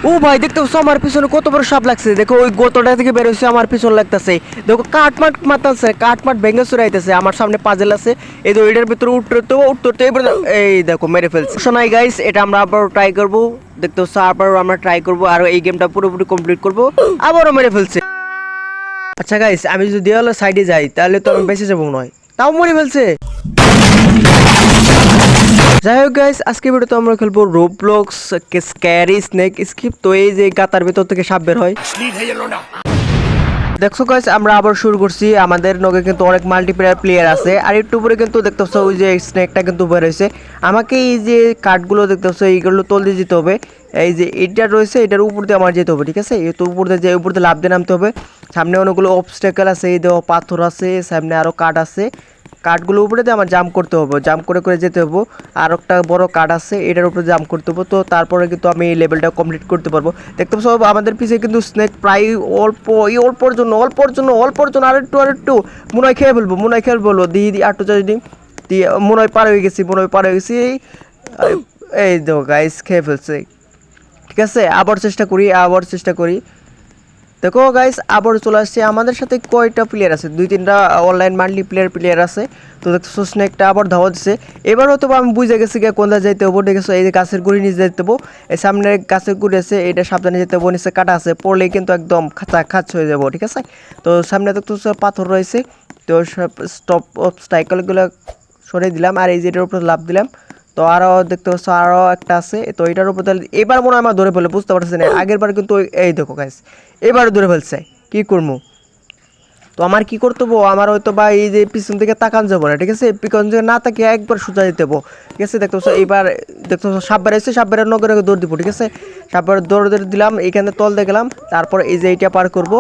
ও ভাই দেখতে পাচ্ছ আমার পিছনে কত বড় সাপ লাগছে, দেখো ওই গর্তটা থেকে বের হয়েছে আমার পিছনে লাগতেছে। দেখো কাঠমাট মারতেছে, কাঠমাট ভেঙে চুরাইতেছে। আমার সামনে পাজেল আছে, এই তো এটার ভিতরে উঠতে এই দেখো মেরে ফেলছে। শোনাই গাইস, এটা আমরা আবার ট্রাই করব। দেখতে পাচ্ছ আবারও আমরা ট্রাই করব, আর এই গেমটা পুরোপুরি কমপ্লিট করব। আবারও মেরে ফেলছে। আচ্ছা গাইস, আমি যদি দেওয়ালের সাইডে যাই তাহলে তো আমি বেঁচে যাবো নয়, তাও মরে ফেলছে। যাই হোক গাইস, আজকে ভিডিওতে আমরা খেলবো রোবলক্স স্ক্যারি স্নেক স্কিপ। তো এই যে গাতার ভিতর থেকে সাপ বের হয়। দেখছো গাইস, আমরা আবার শুরু করছি। আমাদের নগে কিন্তু অনেক মাল্টিপ্লেয়ার প্লেয়ার আছে, আর একটু পরে কিন্তু দেখতেছো ওই যে স্নেকটা কিন্তু বের হয়েছে। আমাকে এই যে কার্ডগুলো দেখতেছো এইগুলো তলতে যেতে হবে। এই যে এটা রয়েছে, এটার উপর দিয়ে আমার যেতে হবে, ঠিক আছে? এই তো উপর দিয়ে উপর দিয়ে লাফ দিয়ে নামতে হবে। সামনে অনেকগুলো অবস্টেকেল আছে, এই দেখো পাথর আছে, সামনে আরো কাঠ আছে। কাঠগুলো উপরে দিয়ে আমার জাম্প করতে হবে, জাম্প করে করে যেতে হবে। আর একটা বড় কাঠ আছে, এটার উপরে জাম্প করতে হবে। তো তারপরে কিন্তু আমি এই লেভেলটা কমপ্লিট করতে পারবো। দেখতে পাচ্ছ আমাদের পিছিয়ে কিন্তু স্নেক প্রায় অল্পর জন্য আরেকটু মনে হয় খেয়ে ফেলবো দি আটটু চাই দিয়ে মনে হয় পার হয়ে গেছি। এই দেখো গাইস, খেয়ে ফেলছে। ঠিক আছে, আবার চেষ্টা করি। দেখো গাইস, আবার চলে আসছে। আমাদের সাথে কয়টা প্লেয়ার আছে? 2-3টা অনলাইন প্লেয়ার আছে। তো দেখছো স্নেকটা আবার ধাওয়া দিচ্ছে। এবার হয়তো আমি বুঝে গেছি কোনটা যাইতে হবো। দেখেছো এই যে গাছের গুড়ি নিচে যেতে হবো। এই সামনে গাছের গুড়ি আছে, এটা সাবধানে যেতে হবো। নিচে কাটা আছে, পড়লে কিন্তু একদম খাঁচ হয়ে যাবো, ঠিক আছে? তো সামনে দেখতেছো পাথর রয়েছে। তো সব স্টপ সাইকেলগুলো সরিয়ে দিলাম, আর এই যে এটার উপরে লাফ দিলাম। তো আরও দেখতে পাচ্ছ আরও একটা আছে। তো এটার উপর এবার মনে হয় আমার ধরে ফেলে, বুঝতে পারছি না। আগের বার কিন্তু এই দেখো গাইস, এবারে ধরে ফেলছে। কি করবো? তো আমার কি করতে হবো? আমার হয়তো বা এই যে পিছন থেকে তাকান যাবো না, ঠিক আছে? পিছন থেকে না তাকিয়ে একবার সোজা যেতে হবো, ঠিক আছে? দেখতে পাচ্ছ এইবার দেখতে পাচ্ছ সাপ বেড়েছে, সাপ বেড়ে নগরে দৌড় দিব, ঠিক আছে? সাপ বেড়ে দৌড় দিলাম, এইখানে তল দিয়ে গেলাম। তারপর এই যে এইটা পার করবো।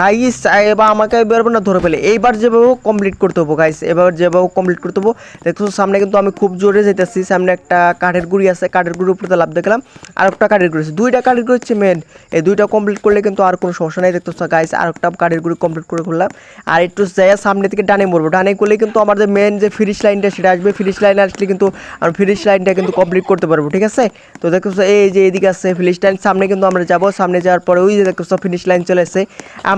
গাইস এবার আমাকে এবার না ধরে ফেলে। এইবার যেভাবে কমপ্লিট করতে হবো গাইস, এবার যেভাবে কমপ্লিট করতে হবো। দেখছো সামনে কিন্তু আমি খুব জোরে যেতেছি। সামনে একটা কাঠের গুঁড়ি আছে, কাঠের গুঁড়ির উপরে লাভ দেখলাম। আর একটা কাঠের গুঁড়ি আছে, 2টা কাঠের গুঁড়ি হচ্ছে মেন। এই 2টা কমপ্লিট করলে কিন্তু আর কোনো সমস্যা নেই। দেখতো গাইস, আর একটা কাঠের গুঁড়ি কমপ্লিট করে করলাম। আর একটু যাই সামনে থেকে ডানে মরবো, ডানে করলে কিন্তু আমার যে মেন যে ফিনিশ লাইনটা সেটা আসবে। ফিনিশ লাইনে আসলে কিন্তু আমি ফিনিশ লাইনটা কিন্তু কমপ্লিট করতে পারবো, ঠিক আছে? তো দেখছো এই যে এইদিকে আছে ফিনিশ লাইন, সামনে কিন্তু আমরা যাবো। সামনে যাওয়ার পরে ওই যে দেখছো ফিনিশ লাইন চলে এসেছে।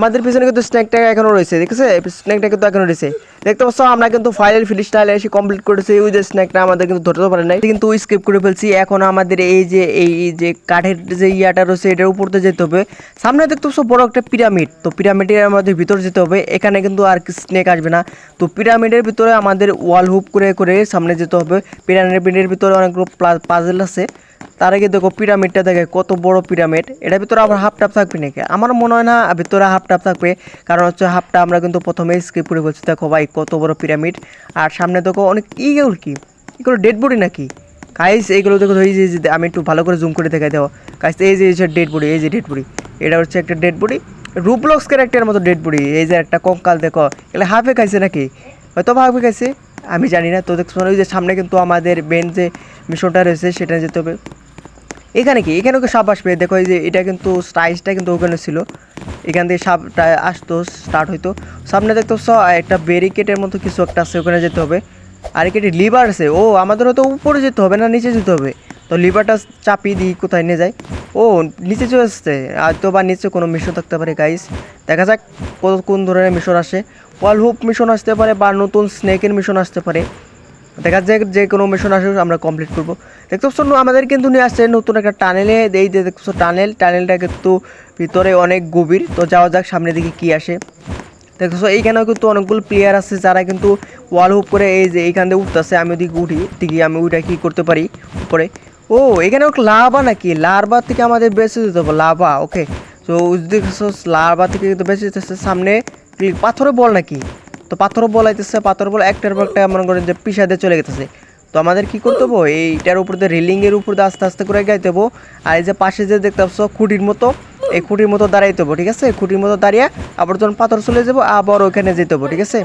আমাদের পিছনে কিন্তু স্নেকটা এখনো রয়েছে, দেখেছে? স্নেকটা কিন্তু এখনো রয়েছে, দেখতে পাচ্ছ? আমরা কিন্তু ফাইনাল ফিনিশ লাইনে এসে কমপ্লিট করেছি। ওই যে স্নেকটা আমাদের কিন্তু ধরতে পারে নাই, কিন্তু স্কিপ করে ফেলছি। এখন আমাদের এই যে কাঠের যে ইয়াটা রয়েছে এটার উপর দিয়ে যেতে হবে। সামনে দেখতে পাচ্ছ বড় একটা পিরামিড। তো পিরামিডের আমাদের ভিতরে যেতে হবে, এখানে কিন্তু আর স্নেক আসবে না। তো পিরামিডের ভিতরে আমাদের ওয়াল হুপ করে করে সামনে যেতে হবে। পিরামিডের ভিতরে অনেকগুলো পাজেল আছে। তার আগে দেখো পিরামিডটা দেখে, কত বড় পিরামিড। এটার ভিতরে আবার হাফ টাপ থাকবে নাকি? আমার মনে হয় না ভিতরে হাফ টাপ থাকবে, কারণ হচ্ছে হাফটা আমরা কিন্তু প্রথমেই স্কিপ করে বলছি। দেখো ভাই কত বড় পিরামিড, আর সামনে দেখো অনেক এগুলো কি, এগুলো ডেড বডি নাকি গাইস? এইগুলো দেখো, এই যে আমি একটু ভালো করে জুম করে দেখাই দেবো গাইস। এই যে ডেড বডি, এই যে ডেড বডি, এটা হচ্ছে একটা ডেড বডি, রুবলক্স ক্যারেক্টারের মতো ডেড বডি। এই যে একটা কঙ্কাল দেখো, এগুলো হাফে খাইছে নাকি? হয়তো হাফে খাইছে, আমি জানি না। তো দেখছো ওই যে সামনে কিন্তু আমাদের মেন যে মিশনটা রয়েছে সেটা যেতে হবে। এখানে কি, এখানেও কি সাপ আসবে? দেখো এই যে এটা কিন্তু স্টাইসটা কিন্তু ওখানে ছিল, এখান থেকে সাপটা আসতো, স্টার্ট হইতো। সামনে দেখতে একটা ব্যারিকেডের মতো কিছু একটা আছে, ওখানে যেতে হবে। আর এখানে লিভার আছে। ও আমাদের হয়তো উপরে যেতে হবে না নিচে যেতে হবে। তো লিভারটা চাপিয়ে দিই, কোথায় নিয়ে যায়? ও নিচে চলে আসছে, হয়তো বা নিচে কোনো মিশন থাকতে পারে গাইস। দেখা যাক কোন ধরনের মিশন আসে। ওয়াল হুপ মিশন আসতে পারে, বা নতুন স্নেকের মিশন আসতে পারে। দেখা যায় যে কোনো মিশন আসে আমরা কমপ্লিট করবো। দেখতে পাচ্ছ আমাদের কিন্তু নিয়ে আসছে নতুন একটা টানেলে। এই যে দেখছো টানেলটা কিন্তু ভিতরে অনেক গভীর। তো যাওয়া যাক সামনের দিকে কি আসে। দেখছো এইখানেও কিন্তু অনেকগুলো প্লেয়ার আছে যারা কিন্তু ওয়াল হুপ করে এই যে এইখান দিয়ে উঠতেছে। আমি ওদিকে উঠি, দিকে আমি ওইটা কি করতে পারি উপরে। ও এখানে লাভা নাকি? লার্ভা থেকে আমাদের বেঁচে যেতে হবে, লাভা। ওকে, তো দেখছো লার্ভা থেকে কিন্তু বেঁচে যেতেছে। সামনে পাথরে বল নাকি? তো পাথর বল আইতেছে, পাথর বল একটার পর একটা মনে করেন যে পিছা দিয়ে চলে গেতেছে। তো আমাদের কি করতে হবো? এইটার উপর দিয়ে রেলিংয়ের উপর দিয়ে আস্তে আস্তে করে গাইতে হবো। আর এই যে পাশে যে দেখতে পাচ্ছ খুঁটির মতো, এই খুঁটির মতো দাঁড়াইতে হবো, ঠিক আছে? খুঁটির মতো দাঁড়িয়ে আবার যখন পাথর চলে যাবো আবার ওইখানে যেতে হবো, ঠিক আছে?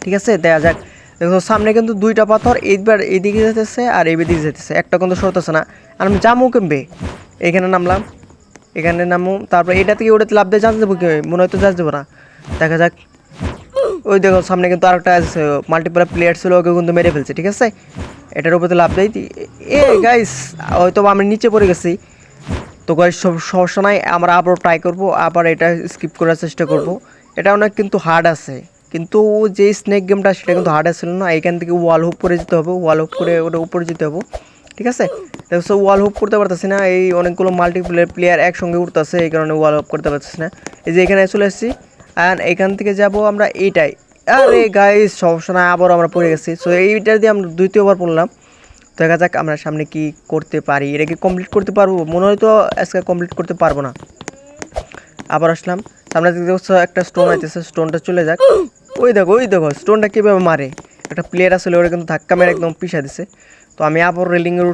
ঠিক আছে, দেখা যাক। দেখো সামনে কিন্তু 2টা পাথর, এইবার এইদিকে যেতেছে আর এইদিকে যেতেছে, একটা কিন্তু সরতেছে না। আর আমি জামু কেমবে? এখানে নামলাম, এখানে নামু, তারপর এটা থেকে ওটাতে লাভ দিয়ে জানতে দেবো কি? মনে হয়তো জানতে দেবো না, দেখা যাক। ওই দেখো সামনে কিন্তু আরেকটা মাল্টিপ্লার প্লেয়ার ছিল, ওকে কিন্তু মেরে ফেলছে, ঠিক আছে? এটার উপরে লাভ দেয়। এ গাইস হয়তো আমি নিচে পড়ে গেছি। তো গাইস সব সমস্যা নাই, আমরা আবার ট্রাই করব, আবার এটা স্কিপ করার চেষ্টা করব। এটা অনেক কিন্তু হার্ড আছে, কিন্তু যে স্নেক গেমটা সেটা কিন্তু হার্ড ছিল না। এখান থেকে ওয়াল হুপ করে যেতে হবে, ওয়াল হুপ করে ওটা উপরে যেতে হবে, ঠিক আছে। দেখো ওয়াল হুপ করতে পারতেছি না, এই অনেকগুলো প্লেয়ার একসঙ্গে উঠতেছে, এই কারণে ওয়াল হুপ করতে পারতেছি না। এই যে এখানে চলে এসেছি, অ্যান্ড এখান থেকে যাব আমরা এইটাই। আরে গাইস সমস্যা নাই, আবার আমরা পড়ে গেছি। সো এইটা দিয়ে আমরা দ্বিতীয়বার পড়লাম। দেখা যাক আমরা সামনে কি করতে পারি, এটা কি কমপ্লিট করতে পারবো? মনে হয় তো আজকে কমপ্লিট করতে পারবো না। আবার আসলাম, সামনে দেখতে একটা স্টোন আইতেছে, স্টোনটা চলে যাক। ওই দেখো স্টোনটা কীভাবে মারে, একটা প্লেয়ার আসলে ওরা কিন্তু ধাক্কা মেরে একদম পিছা দিছে। তো আমি আবার রেলিংয়ে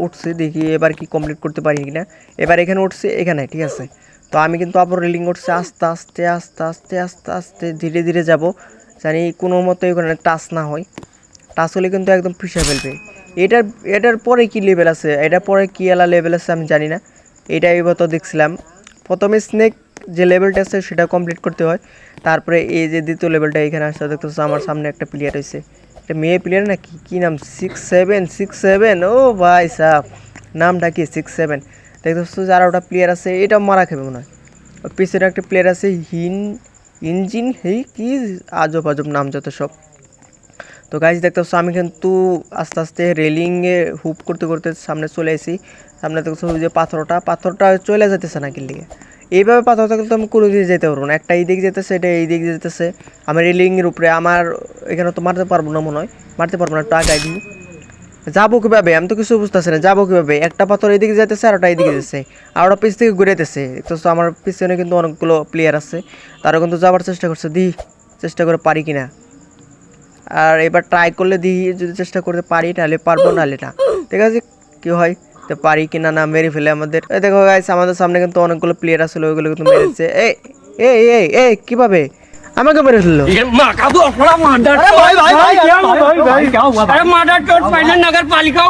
উঠছি, দেখি এবার কি কমপ্লিট করতে পারি কিনা। এবার এখানে উঠছি, এখানে ঠিক আছে। তো আমি কিন্তু আবার রেলিং উঠছি, আস্তে আস্তে আস্তে আস্তে আস্তে আস্তে ধীরে ধীরে যাব, জানি কোনো মতো এখানে টাচ না হয়। টাচ হলে কিন্তু একদম পিছিয়ে ফেলবে। এটার পরে কি লেভেল আছে, এটার পরে কি লেভেল আছে আমি জানি না। এটাই তো দেখছিলাম প্রথমে স্নেক যে লেভেলটা আছে সেটা কমপ্লিট করতে হয়, তারপরে এই যে দ্বিতীয় লেভেলটা এখানে আসতে দেখতেছো আমার সামনে একটা প্লেয়ার হয়েছে, এটা মেয়ে প্লেয়ার নাকি, কী নাম, 6-7 ও ভাই সাহ, নামটা কি 6-7। দেখতেছো যারা ওটা প্লেয়ার আছে এটা মারা খাবে মনে হয়। পিছনে একটা প্লেয়ার আছে ইঞ্জিন, হেই কি আজব আজব নাম যত সব। তো গাইজ দেখতেছো আমি কিন্তু আস্তে আস্তে রেলিংয়ে হুপ করতে করতে সামনে চলে আসি। সামনে দেখতেছো যে পাথরটা চলে যেতেছে না কিনদিকে। এইভাবে পাথর থাকলে তো আমি কোনো দিকে যেতে পারবো না, একটা এই দিকে যেতেছে, এটা এই দিকে যেতেছে। আমি রেলিংয়ের উপরে, আমার এখানে তো মারতে পারবো না মনে হয়, মারতে পারবো না, একটু আগাই দিই। যাবো কীভাবে, আমি তো কিছু বুঝতেছি না, যাবো কীভাবে? একটা পাথর এইদিকে যেতেছে আর ওটা এইদিকে যেতেছে, আর ওটা পিছ থেকে ঘুরেতেছে। তো আমার পিছনে কিন্তু অনেকগুলো প্লেয়ার আছে, তারা কিন্তু যাওয়ার চেষ্টা করছে, চেষ্টা করে পারি কিনা। আর এবার ট্রাই করলে দিই, যদি চেষ্টা করতে পারি তাহলে পারবো, নাহলে না। ঠিক আছে কি হয়, তো পারি কিনা না মেরে ফেলে আমাদের। এই দেখো গাইস আমাদের সামনে কিন্তু অনেকগুলো প্লেয়ার আসলে, ওইগুলো কিন্তু মেরেছে। এই এই এই এই কিভাবে আমাকে মেরে ফেললো? नगर पालिका